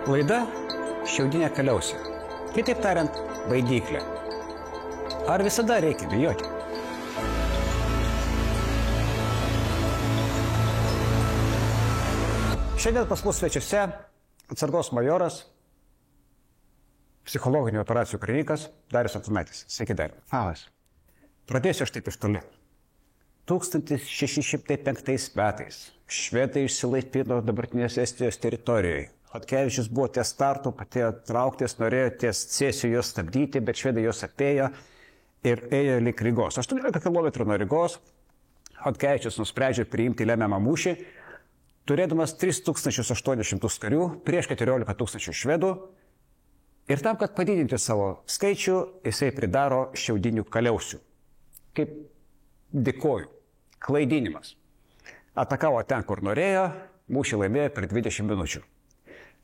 Laida šiaudinė kaliausė. Kitaip tariant, baidyklė. Ar visada reikia bijoti? Šiandien pas mus svečiuose atsargos majoras, psichologinių operacijų klinikas Darius Antanaitis. Sveiki, Darius. Labas. Pradėsiu aš taip iš toli. 1605 metais švedai išsilaipino dabartinės Estijos teritorijoje. Chodkevičius buvo ties startu, patėjo trauktis, norėjo ties Cėsiu juos stabdyti, bet švedai juos apėjo ir ėjo link Rygos. 18 km nuo Rygos Chodkevičius nusprendžia priimti lemiamą mūšį, turėdamas 3800 karių prieš 14 000 švedų. Ir tam, kad padidinti savo skaičių, jisai pridaro šiaudinių kaliausių. Kaip dėkoju. Klaidinimas. Atakavo ten, kur norėjo, mūšį laimėjo per 20 minučių.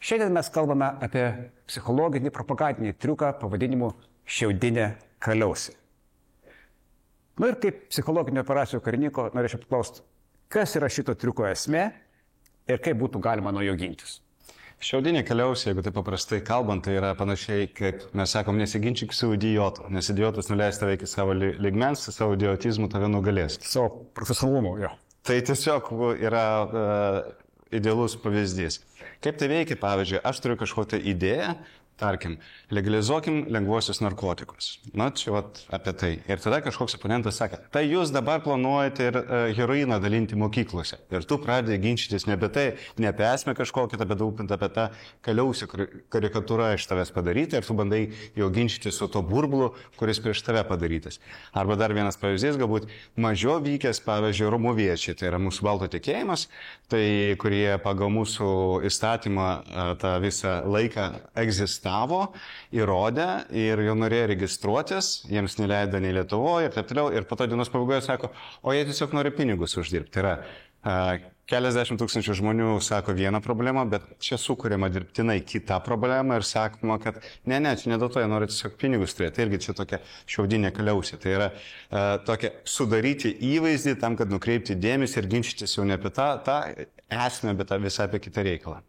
Šiandien mes kalbame apie psichologinį propagandinį triuką pavadinimu šiaudinė kaliausė. Na ir kaip psichologinio operacijų karininko norėčiau paklausti, kas yra šito triuko esmė ir kaip būtų galima nuo jo gintis. Šiaudinė kaliausė, jeigu taip paprastai kalbant, tai yra panašiai, kaip mes sakom, nesiginčyk su idiotu, nes idiotas nuleis tave iki savo lygmens, savo idiotizmų tave nugalės. Savo profesionalumu, jo. Tai tiesiog yra idealus pavyzdys. Kaip tai veikia, pavyzdžiui, aš turiu kažkokią idėją, tarkim, legalizuokim lengvuosius narkotikus. Na, čia vat apie tai. Ir tada kažkoks oponentas sakė, tai jūs dabar planuojate ir heroiną dalinti mokyklose. Ir tu pradėjai ginčytis ne apie tai, ne apie esmę kažkokią, bet būtent apie tą kaliausių karikatūrą iš tavęs padaryti. Ir tu bandai jau ginčytis su to burbulu, kuris prieš tave padarytas. Arba dar vienas pavyzdys, galbūt mažiau vykęs, pavyzdžiui, romoviečiai, tai yra mūsų balto tikėjimas, tai kurie pagal mūsų įstatymą tą visą laiką egzistavo, įrodė ir jau norėjo registruotis, jiems neleido nei Lietuvoje ir taip toliau. Ir po to dienos pabaigoje sako, o jie tiesiog nori pinigus uždirbti. Tai yra keliasdešimt tūkstančių žmonių sako vieną problemą, bet čia sukuriama dirbtinai kitą problemą ir sakoma, kad ne, čia ne dėl to, jie nori tiesiog pinigus turėti. Tai irgi čia tokia šiaudinė kaliausė. Tai yra tokia sudaryti įvaizdį tam, kad nukreipti dėmesį ir ginčytis jau ne apie tą esmę, bet visą apie kitą reikalą.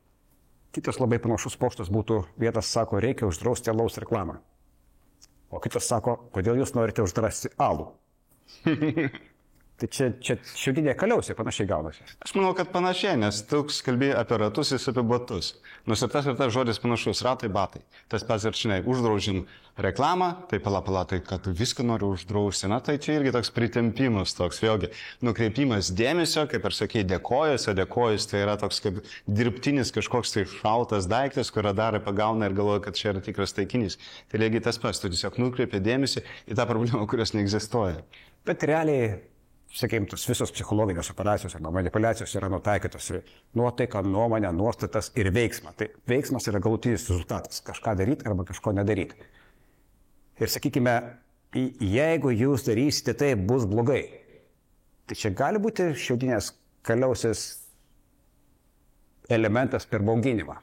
Kitas labai panašus pokštas būtų, vienas sako, reikia uždrausti alaus reklamą. O kitas sako, kodėl jūs norite uždrausti alų? Tai čia šiaudinė kaliausė panašiai gaunasi. Aš manau, kad panašiai, nes tu kalbėjai apie ratus ir apie batus. Nors ir tas žodis panašus, ratai, batai. Tas pats ir žinai, uždraužim reklamą, tai pala, tai kad tu viską nori uždrausti. Na, tai čia irgi toks pritempimas, toks vėlgi nukreipimas dėmesio, kaip ir sakei, dėkojas, o dėkojas tai yra toks kaip dirbtinis kažkoks tai šaltas daiktas, kur radarai pagauna ir galvoja, kad čia yra tikras taikinys. Tai lygiai tas pats, tu tiesiog nukreipi dėmesį į tą problemą, kurios neegzistuoja. Bet realiai, sakykime, tos visos psichologinės operacijos arba manipulacijos yra nutaikytos į nuotaiką, nuomonę, nuostatas ir veiksmą. Tai veiksmas yra galutinis rezultatas - kažką daryti arba kažko nedaryti. Ir sakykime, jeigu jūs darysite, tai bus blogai. Tai čia gali būti šiaudinės kaliausės elementas per bauginimą.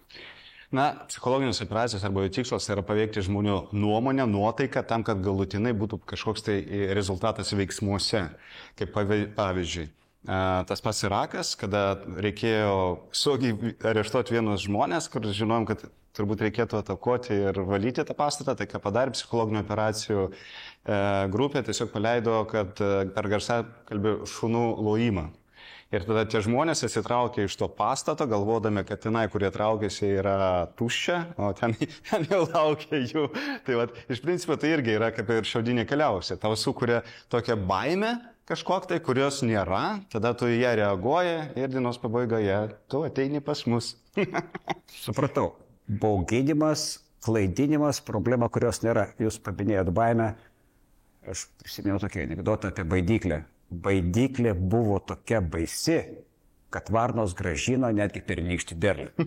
Na, psichologinės operacijos arba jų tikslas yra paveikti žmonių nuomonę, nuotaiką, tam, kad galutinai būtų kažkoks tai rezultatas veiksmuose. Kaip pavyzdžiui, tas pats Irakas, kada reikėjo saugiai areštuoti vienus žmonės, kur žinom, kad turbūt reikėtų atakuoti ir valyti tą pastatą, tai ką padarė psichologinių operacijų grupė, tiesiog paleido, kad per garsiakalbį šunų lojimą. Ir tada tie žmonės atsitraukė iš to pastato, galvodami, kad tenai, kurie traukėsi, yra tuščia, o ten jau laukia jų. Tai vat, iš principo tai irgi yra kaip ir šiaudinė kaliausė. Tau sukuria tokią baimę kažkokią, kurios nėra, tada tu į ją reaguoji ir dienos pabaigoje tu ateini pas mus. Supratau. Bauginimas, klaidinimas, problema, kurios nėra. Jūs paminėjot baimę. Aš prisimenu tokį anekdotą apie baidyklę. Baidyklė buvo tokia baisi, kad varnos grąžino netgi pernykštį derlių.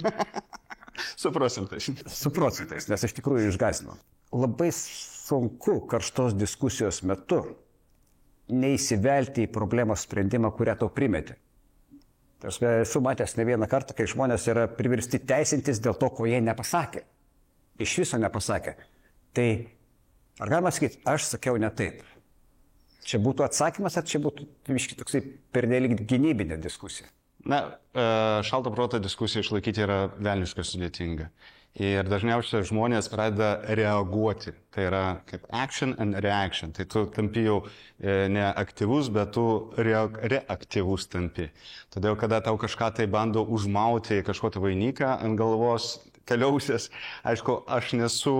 Su procentais. Su procentais, nes iš tikrųjų išgąsdino. Labai sunku karštos diskusijos metu neįsivelti į problemos sprendimą, kurią tau primetė. Esu matęs ne vieną kartą, kai žmonės yra priversti teisintis dėl to, ko jie nepasakė. Iš viso nepasakė. Tai ar galima sakyti, aš sakiau ne taip? Čia būtų atsakymas, ar čia būtų toksai pernelyg gynybinė diskusija? Na, šalto proto diskusiją išlaikyti yra velniškai sudėtinga. Ir dažniausiai žmonės pradeda reaguoti. Tai yra kaip action and reaction. Tai tu tampi jau ne aktyvus, bet tu reaktyvus tampi. Todėl, kada tau kažką tai bando užmauti kažkokį vainiką ant galvos, kaliausias, aišku, aš nesu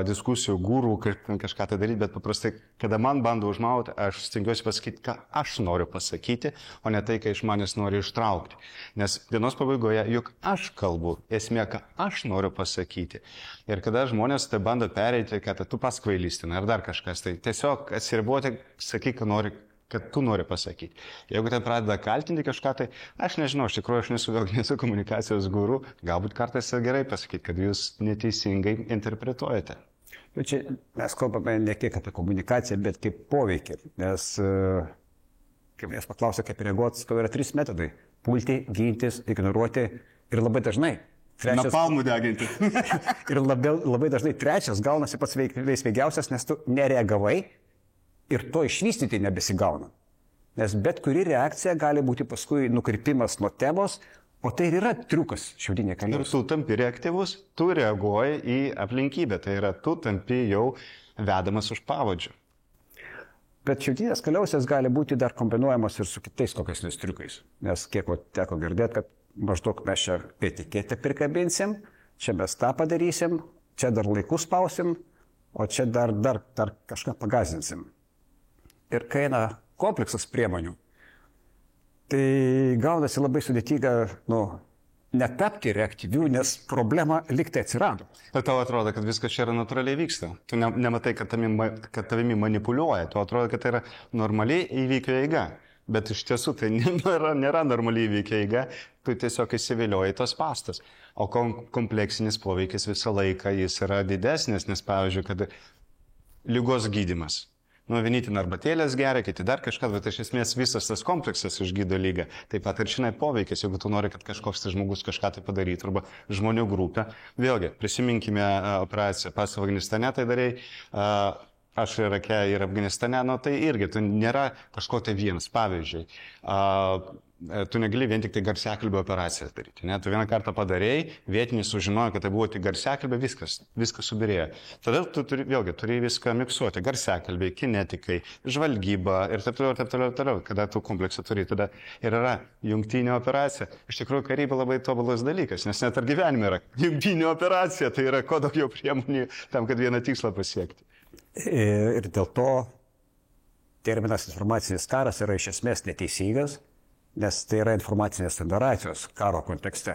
diskusijų gūrų, kažką tai daryti, bet paprastai, kada man bando užmauti, aš stengiuosi pasakyti, ką aš noriu pasakyti, o ne tai, ką iš manęs nori ištraukti. Nes dienos pabaigoje, juk aš kalbu, esmė, ką aš noriu pasakyti. Ir kada žmonės tai bando pereiti, kad tu paskvailistina ar dar kažkas, tai tiesiog atsiriboti, sakyk, kad tu nori pasakyti. Jeigu ten pradeda kaltinti kažką, tai aš nežinau, iš tikrųjų aš nesu komunikacijos guru, galbūt kartais gerai pasakyti, kad jūs neteisingai interpretuojate. Bet čia mes kalbame ne tiek apie komunikaciją, bet kaip poveikį, nes kaip mes paklausė, kaip reaguoti, tai yra 3 metodai - pulti, gintis, ignoruoti ir labai dažnai. Napalmų deginti. Ir labai dažnai trečias gaunasi pats veiksmingiausias, nes tu nereagavai. Ir to išvystyti nebesigauna. Nes bet kuri reakcija gali būti paskui nukrypimas nuo temos, o tai ir yra triukas šiaudinė kaliausė. Ir tu tampi reaktyvus, tu reaguoji į aplinkybę, tai yra tu tampi jau vedamas už pavadžių. Bet šiaudinės kaliausės gali būti dar kombinuojamos ir su kitais kokiais triukais. Nes kiek teko girdėti, kad maždaug mes čia etiketę prikabinsim, čia mes tą padarysim, čia dar laikus spausim, o čia dar kažką pagazinsim. Ir kai eina kompleksas priemonių, tai gaunasi labai sudėtinga, netapti reaktyvių, nes problema liktai atsirado. Bet tau atrodo, kad viskas čia yra natūraliai vyksta. Tu nematai, kad tavimi manipuliuoja. Tu atrodo, kad tai yra normaliai įvykio eiga. Bet iš tiesų tai nėra normaliai įvykio eiga. Tu tiesiog įsivilioji tos pastas. O kompleksinis poveikis visą laiką jis yra didesnis, nes pavyzdžiui, kad ligos gydymas. Vieni ten arbatėlės geria, kiti dar kažką, bet iš esmės visas tas kompleksas išgydo lygą. Taip pat ir šiandien poveikis, jeigu tu nori, kad kažkoks tai žmogus kažką tai padarytų, arba žmonių grupė. Vėlgi, prisiminkime operaciją pas Afganistane, tai darėjai, aš Irake ir Afganistane, tai irgi tu nėra kažko tai vienas. Pavyzdžiui, tu negali vien tik tai garsiakalbio operacijas daryti. Ne? Tu vieną kartą padarėjai, vietinis sužinojo, kad tai buvo tik garsiakalbė, viskas subirėjo. Tada tu turi viską miksuoti. Garsiakalbiai, kinetikai, žvalgyba ir taip toliau. Kada tu kompleksą turi, tada ir yra jungtinė operacija. Iš tikrųjų, karyba labai tobulas dalykas, nes net ar gyvenime yra jungtinė operacija, tai yra kuo daugiau priemonių tam, kad vieną tikslą pasiekti. Ir dėl to terminas informacinis karas yra iš esmės neteisingas, nes tai yra informacinės federacijos karo kontekste.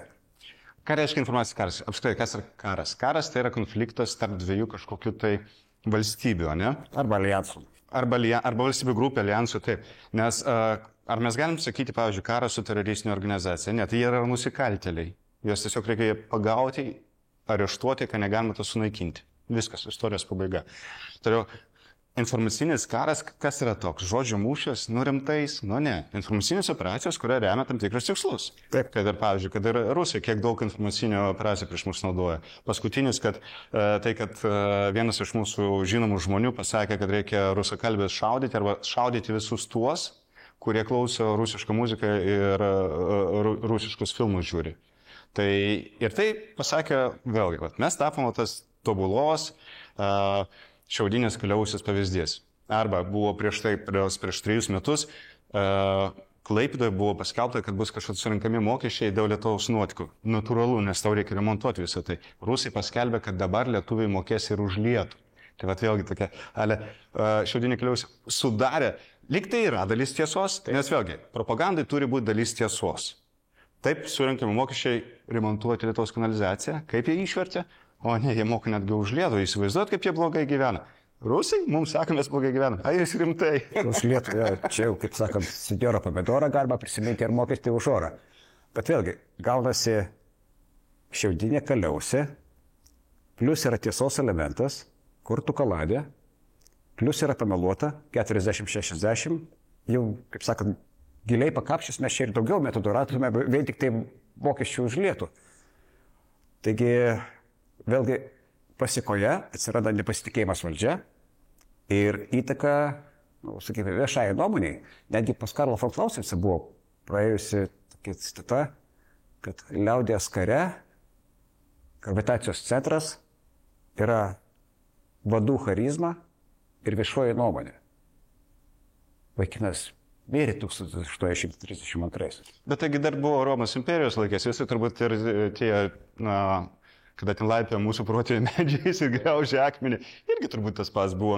Ką reiškia informacinis karas? Apskritai, kas yra karas? Karas tai yra konfliktas tarp dviejų kažkokių tai valstybių, ne? Arba alijansų. Arba valstybių grupė, alijansų, taip. Nes ar mes galim sakyti, pavyzdžiui, karą su teroristinė organizacija? Ne, tai jie yra nusikaltėliai. Juos tiesiog reikia pagauti, areštuoti, ką negalima to sunaikinti. Viskas, istorijos pabaiga. Toliau, informacinis karas, kas yra toks? Žodžio mūšis, rimtais? Ne. Informacinės operacijos, kurie remia tam tikrus tikslus. Taip. Kad ir, pavyzdžiui, kad ir Rusija, kiek daug informacinių operacijų prieš mus naudoja. Paskutinis, kad vienas iš mūsų žinomų žmonių pasakė, kad reikia rusakalbės šaudyti arba šaudyti visus tuos, kurie klauso rusišką muziką ir rusiškus filmus žiūri. Ir tai pasakė vėlgi, mes tapome tas tobulos šiaudinės kaliausės pavyzdys. Arba buvo prieš 3 metus Klaipėdoje buvo paskelbta, kad bus kažkokie surinkami mokesčiai dėl Lietuvos nuotekų. Natūralu, nes tau reikia remontuoti visą tai. Rusai paskelbė, kad dabar lietuviai mokės ir už lietų. Tai vėlgi tokia šiaudinė kaliausė sudarė. Lyg tai yra dalis tiesos, nes vėlgi propagandai turi būti dalis tiesos. Taip, surinkami mokesčiai remontuoti Lietuvos kanalizaciją, kaip jie išvertė. O ne, jie moka netgi už Lietuvą, įsivaizduot, kaip jie blogai gyvena. Rusai mums sako, mes blogai gyvenam. Ai, jūs rimtai. Už Lietuvą, čia jau, kaip sakant, senjoro pomidorą galima prisiminti ir mokestį už orą. Bet vėlgi, gaunasi šiaudinė kaliausė, plus yra tiesos elementas, kurtų kaladė, plus yra pameluota, 40-60, jau, kaip sakant, giliai pakapščius mes čia ir daugiau metodų rastume, vien tik tai mokesčių už Lietuvą. Taigi, vėlgi, pasikoje atsiranda nepasitikėjimas valdžia ir įtaka, sakykime, viešai nuomoniai. Netgi pas Karlo von Clausewitz buvo praėjusi tokia citata, kad liaudies kare Gravitacijos centras yra vadų charizma ir viešoji nuomonė. Vaikinas mirė 1832. Bet taigi dar buvo Romos imperijos laikės, visi turbūt ir tie, kada ten laipė mūsų protėviai medžiais ir griaužė akmenį, irgi turbūt tas pats buvo.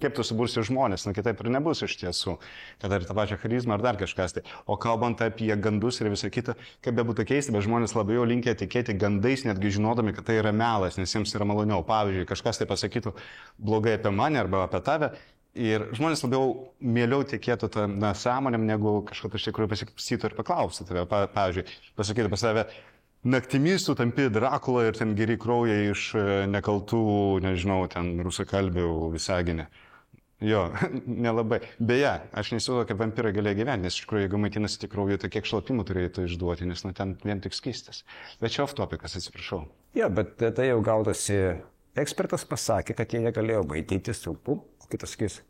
Kaip tu subursi žmonės, kitaip ir nebus iš tiesų, kad ar tą pačią charizmą ar dar kažkas. Tai. O kalbant apie gandus ir visą kitą, kaip bebūtų keista, bet žmonės labiau linkę tikėti gandais, netgi žinodami, kad tai yra melas, nes jiems yra maloniau. Pavyzdžiui, kažkas tai pasakytų blogai apie mane arba apie tave. Ir žmonės labiau mieliau tikėtų tą sąmonėm, negu kažką iš tikrųjų pasikytų ir paklaustų tave. Pavyzdžiui, pasakytų pas tave, naktimis tu tampi Drakula ir ten geri kraujai iš nekaltų, nežinau, ten rusakalbių Visaginė. Jo, nelabai. Beje, aš neįsivaizduoju, kaip vampirai galėjo gyventi, nes iš tikrųjų, jeigu maitinasi tik krauju, tai kiek šlapimų turėtų išduoti, nes ten vien tik skystas. Bet čia off topikas, atsiprašau. Jo, bet tai jau gaudasi. Ekspertas pasakė, kad jie negalėjo maitinti silpų, o kitas sakys.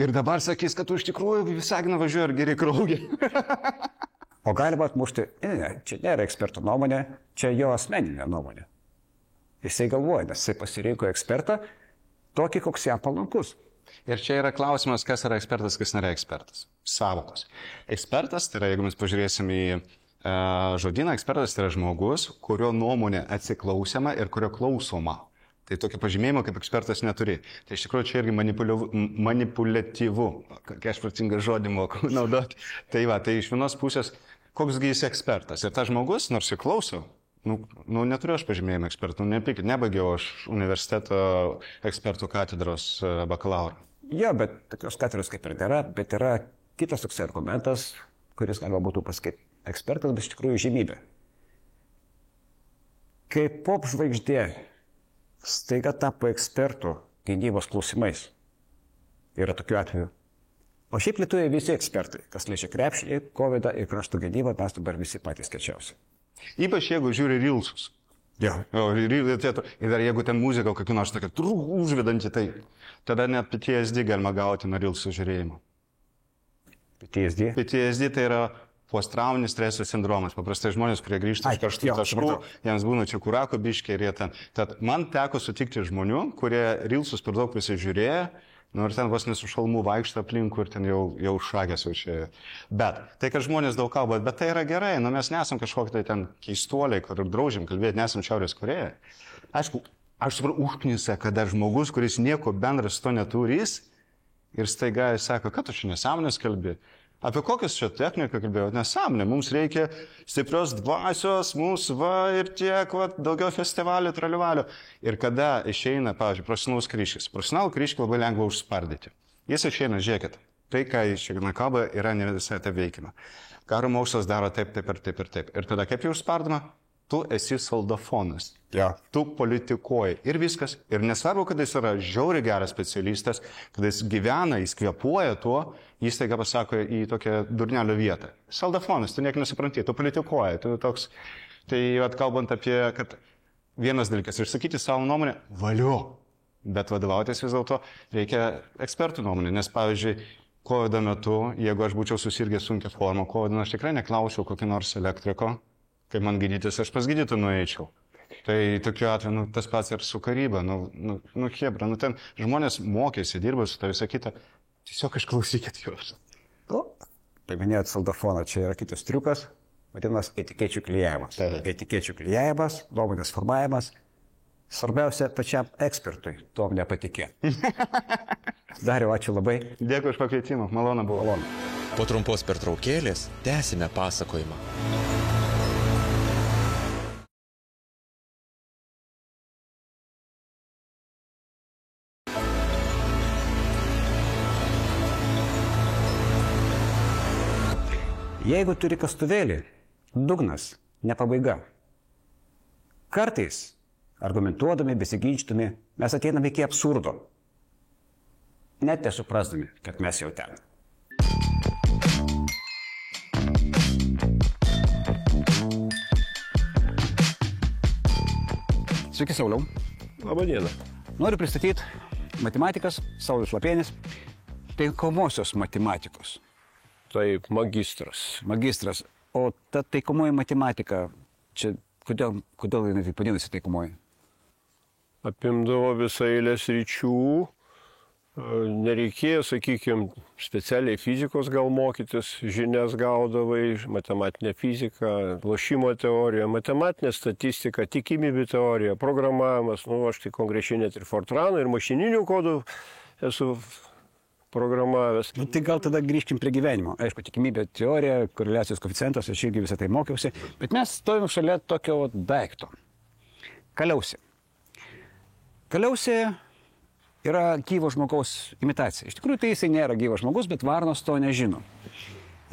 Ir dabar sakys, kad tu iš tikrųjų Visaginą važiuoji ir geri kraujai. O galima atmušti, ne, čia nėra eksperto nuomonė, čia jo asmeninė nuomonė. Jisai galvoja, nes jisai pasirinko ekspertą tokį, koks jam palankus. Ir čia yra klausimas, kas yra ekspertas, kas nėra ekspertas. Savokos. Ekspertas, tai yra, jeigu mes pažiūrėsim į žodyną, ekspertas tai yra žmogus, kurio nuomonė atsiklausiama ir kurio klausoma. Tai tokio pažymėjimo kaip ekspertas neturi. Tai iš tikrųjų čia irgi manipuliatyvu. Kai aš protingą žodį moku naudoti. Tai va, tai iš vienos pusės, koksgi jis ekspertas. Ir tas žmogus, nors ir klauso, neturiu aš pažymėjimą ekspertų, nepykit, nebaigiau aš universiteto ekspertų katedros bakalauro. Jo, bet tokios katedros kaip ir nėra, bet yra kitas toks argumentas, kuris galima būtų pasakyti ekspertas, bet iš tikrųjų žymybė. Kai pop žvaigždė staiga tapo ekspertų gynybos klausimais. Yra tokių atvejų. O šiaip Lietuvoje visi ekspertai, kas liečia krepšinį, kovidą ir krašto gynybą, mes dabar visi patys kečiausi. Ypač jeigu žiūri rilsus. Jo. Ir dar jeigu ten muzika kokia nors tokia užvedanti, tai tada net PTSD galima gauti nuo rilsų žiūrėjimo. PTSD? PTSD tai yra postrauminis streso sindromas. Paprastai žmonės, kurie grįžta iš karštų taškų, jiems būna čia kurako biškiai ir jie ten. Tad man teko sutikti žmonių, kurie rilsus per daug prisižiūrėjo, ir ten vos nesušalmų vaikšto aplinkų ir ten jau šagės jau čia. Bet tai, kad žmonės daug kalba, bet tai yra gerai, mes nesam kažkokie tai ten keistuoliai, kur draužim kalbėti, nesam Šiaurės Korėja. Aišku, aš suprantu užknisa, kada žmogus, kuris nieko bendras su to neturys ir staiga sako, kad tu čia nesąmonės kalbi. Apie kokius čia techniką kalbėjau? Nesąmonė, mums reikia stiprios dvasios, mums ir tiek, daugiau festivalių, traliuvalio. Ir kada išeina, pavyzdžiui, profesionalus kryškis. Profesionalų kryškį labai lengva užspardyti. Jis išeina, žiūrėkit, tai, ką iš čia kalba, yra ne visai tai veikima. Karo mokslas daro taip, taip ir taip ir taip. Ir tada kaip jau užspardoma? Tu esi soldafonas. Ja. Tu politikuoji. Ir viskas. Ir nesvarbu, kad jis yra žiauriai geras specialistas, kad jis gyvena, jis kvėpuoja tuo, jis taiga pasako į tokią durnelio vietą. Soldafonas, tu niek nesupranti, tu politikuoji. Tu toks. Tai kalbant apie, kad vienas dalykas, išsakyti savo nuomonę, valio. Bet vadovautis vis dėlto reikia ekspertų nuomonę. Nes, pavyzdžiui, kovido metu, jeigu aš būčiau susirgęs sunkia forma, kovido aš tikrai neklausiau kokį nors elektriko. Kai man gydytis, aš pas gydytų nueičiau. Tai tokiu atveju, tas pats ir su karyba. Hebra, ten žmonės mokėsi, dirba su tą visą kitą. Tiesiog išklausykit juos. Paminėjot soldafoną, čia yra kitas triukas, vadinamas etikečių klijavimas. Etikečių klijavimas, nuomonės formavimas. Svarbiausia pačiam ekspertui, tom nepatikėti. Dariau, ačiū labai. Dėkui už pakvietimą, malonu buvo. Po trumpos pertraukėlės tęsime pasakojimą. Jeigu turi kastuvėlį, dugnas, ne pabaiga. Kartais, argumentuodami, besiginčydami, mes ateiname iki absurdo. Net nesuprasdami, kad mes jau ten. Sveiki, Sauliau. Labą dieną. Noriu pristatyti matematikas Saulius Lapienis, taikomosios matematikos. Taip, magistras. Magistras. O ta taikomoji matematika, čia kodėl jinai taip vadinasi taikomoji? Apimdavo visą eilę sričių. Nereikėjo, sakykime, specialiai fizikos gal mokytis, žinias gaudavai, matematinė fizika, lošimo teorija, matematinė statistika, tikimybių teorija, programavimas, aš tai konkrečiai net ir Fortrano, ir mašininių kodų esu programavęs. Tai gal tada grįžkim prie gyvenimo. Aišku, tikimybė teorija, koreliacijos koeficientas, aš irgi visą tai mokiausi, bet mes stovim šalia tokio daikto. Kaliausė. Kaliausė yra gyvo žmogaus imitacija. Iš tikrųjų, tai jisai nėra gyvas žmogus, bet varnos to nežino.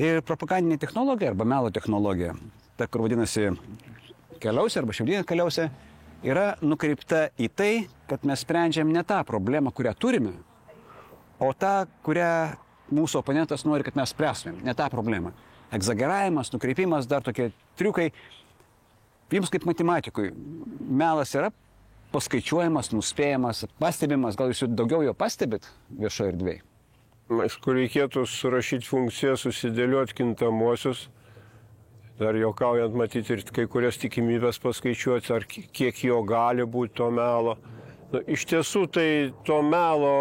Ir propagandinė technologija arba melo technologija, ta, kur vadinasi kaliausė arba šiaudinė kaliausė, yra nukreipta į tai, kad mes sprendžiam ne tą problemą, kurią turime, o tą, kurią mūsų oponentas nori, kad mes spręstumėm, ne tą problemą. Egzageravimas, nukreipimas, dar tokie triukai. Jums kaip matematikui, melas yra paskaičiuojamas, nuspėjamas, pastebimas, gal jūs daugiau jo pastebit viešoje erdvėje? Aišku, reikėtų surašyti funkciją, susidėlioti kintamuosius, dar juokaujant matyti ir kai kurias tikimybės paskaičiuoti, ar kiek jo gali būti to melo. Iš tiesų, tai to melo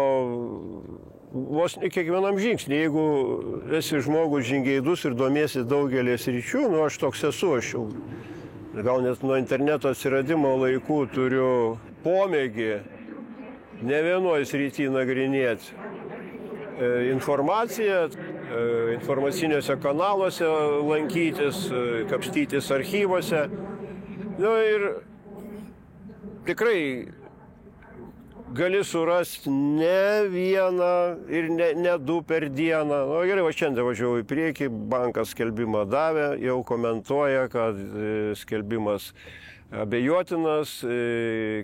vos ne kiekvienam žingsnį. Jeigu esi žmogus žingeidus ir domiesi daugelį sričių, aš toks esu, aš jau gal net nuo interneto atsiradimo laikų turiu pomėgį ne vienoje srityje nagrinėti informaciją, informaciniuose kanaluose lankytis, kapstytis archyvuose. Ir tikrai gali surasti ne vieną ir ne du per dieną. Gerai, šiandien važiavau į priekį, bankas skelbimą davė, jau komentuoja, kad skelbimas abejotinas,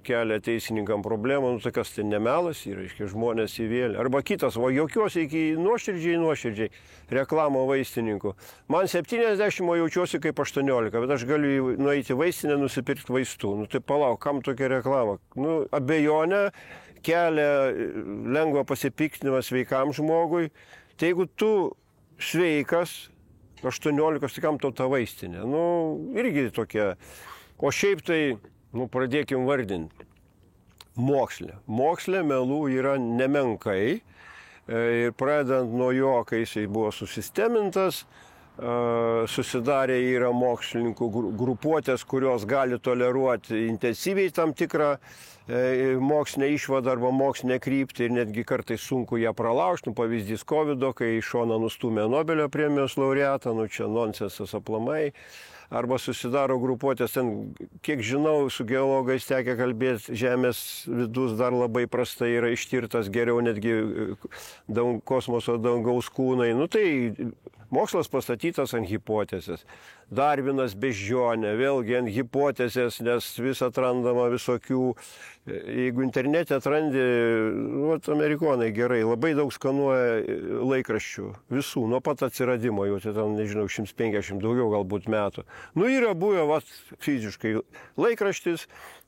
kelia teisininkam problemą, kas tai nemelas, ir žmonės įvėlė. Arba kitas, jokiuosi iki nuoširdžiai reklamo vaistininkų. Man 70, o jaučiuosi kaip 18, bet aš galiu nueiti vaistinę, nusipirkti vaistų. Tai palauk, kam tokia reklama? Abejonė kelia lengvą pasipiktinimą sveikam žmogui. Tai jeigu tu sveikas, 18, tai kam tau ta vaistinė? Irgi tokia. O šiaip tai, pradėkim vardinti. Moksle melų yra nemenkai. Ir pradedant nuo jo, kai jisai buvo susistemintas, susidarė yra mokslininkų grupuotės, kurios gali toleruoti intensyviai tam tikrą mokslinę išvadą arba mokslinę kryptį ir netgi kartais sunku ją pralaužti. Pavyzdys COVID-o, kai iš šono nustūmė Nobelio premijos laureatą, čia nonsensas aplamai. Arba susidaro grupuotės, ten, kiek žinau, su geologais tekia kalbėti, Žemės vidus dar labai prastai yra ištirtas, geriau netgi kosmoso dangaus kūnai. Tai mokslas pastatytas ant hipotezės. Darvinas beždžionė, vėlgi ant hipotezės, nes vis atrandama visokių. Jeigu internete atrandi, amerikonai gerai, labai daug skanuoja laikraščių, visų, nuo pat atsiradimo, jau ten, nežinau, 150 daugiau galbūt metų. Yra buvę fiziškai laikraštis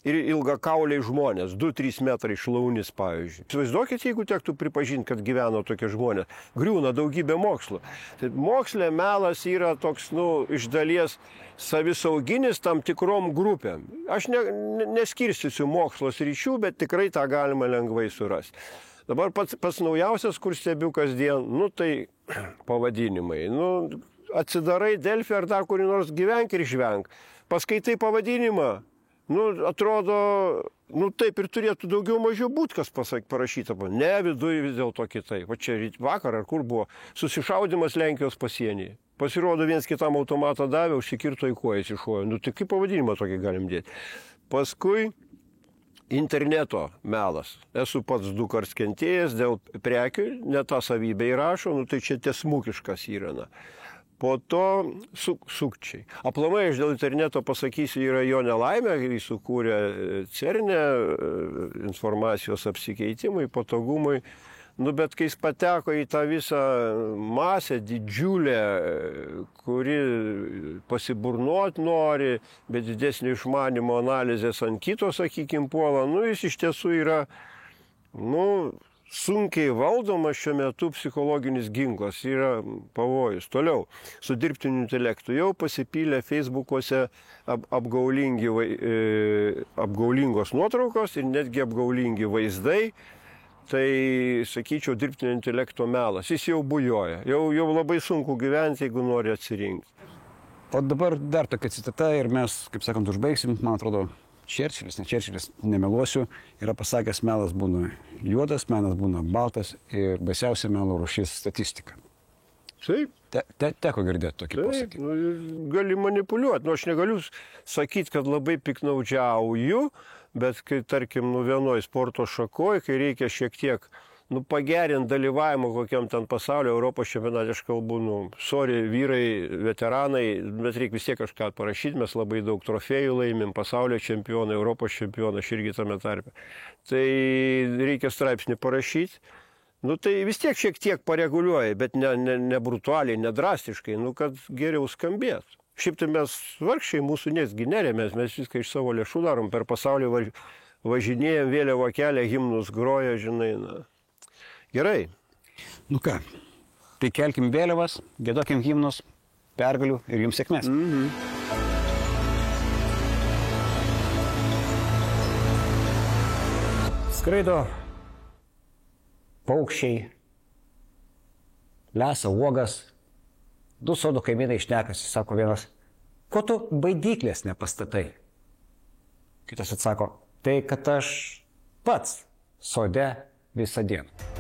ir ilgakauliai žmonės, 2-3 metrai šlaunis, pavyzdžiui. Įsivaizduokit, jeigu tektų pripažinti, kad gyveno tokie žmonės, griūna daugybė mokslo. Tai moksle melas yra toks, iš dalies savisauginis tam tikrom grupėm. Aš neskirstysiu mokslo sričių, bet tikrai tą galima lengvai surasti. Dabar pats naujausias, kur stebiu kasdien, tai pavadinimai. Atsidarai Delfį ar dar kurį nors gyvenk ir žvenk. Paskaitai pavadinimą, atrodo, taip ir turėtų daugiau mažiau būti, kas parašyta. Ne, viduje vis dėlto kitaip. Va čia vakar ar kur buvo susišaudimas Lenkijos pasienyje. Pasirodo, viens kitam automatą davė, užsikirto į kojas iššojo. Tai kaip pavadinimą tokį galim dėti. Paskui interneto melas. Esu pats 2 kartus kentėjęs dėl prekių, ne tą savybę įrašo, tai čia tiesmukiškas yra. Po to sukčiai. Aplamai aš dėl interneto pasakysiu, yra jo nelaimė, jis sukūrė CERNE informacijos apsikeitimui, patogumui. Bet kai jis pateko į tą visą masę didžiulę, kuri pasiburnot nori, bet didesnį išmanimo analizės ant kito, sakykime, puola, jis iš tiesų yra, sunkiai valdomas šiuo metu psichologinis ginklas, yra pavojus. Toliau, su dirbtiniu intelektu jau pasipylė Facebookuose apgaulingos nuotraukos ir netgi apgaulingi vaizdai. Tai, sakyčiau, dirbtinio intelekto melas. Jis jau bujoja. Jau labai sunku gyventi, jeigu nori atsirinkti. O dabar dar tokia citata ir mes, kaip sakant, užbaigsim. Man atrodo, Čerčilis, nemeluosiu, yra pasakęs, melas būna juodas, melas būna baltas ir baisiausia melo rūšis statistika. Taip. Teko girdėti tokį posakį. Gali manipuliuoti. Aš negaliu sakyti, kad labai piknaudžiauju, bet kai, tarkim, vienoje sporto šakoje, kai reikia šiek tiek pagerinti dalyvavimą kokiam ten pasaulio Europos čempionate, aš kalbu, sorry, vyrai, veteranai, bet reikia vis tiek kažką parašyti, mes labai daug trofėjų laimim, pasaulio čempionai, Europos čempionai, aš irgi tame tarpe. Tai reikia straipsnį parašyti. Tai vis tiek šiek tiek pareguliuoja, bet ne brutaliai, ne drastiškai, kad geriau skambėtų. Šiaip tai mes vargšiai, mūsų nesgi neremės, mes viską iš savo lėšų darom, per pasaulį važinėjom, vėliavo kelią, himnus groja, žinai, Gerai. Ką, tai kelkim vėliavas, giedokim himnus, pergalių ir jums sėkmės. Skraido paukščiai, lesa uogas, du sodo kaimynai šnekasi, sako vienas, ko tu baidyklės nepastatai? Kitas atsako, tai kad aš pats sode visą dieną.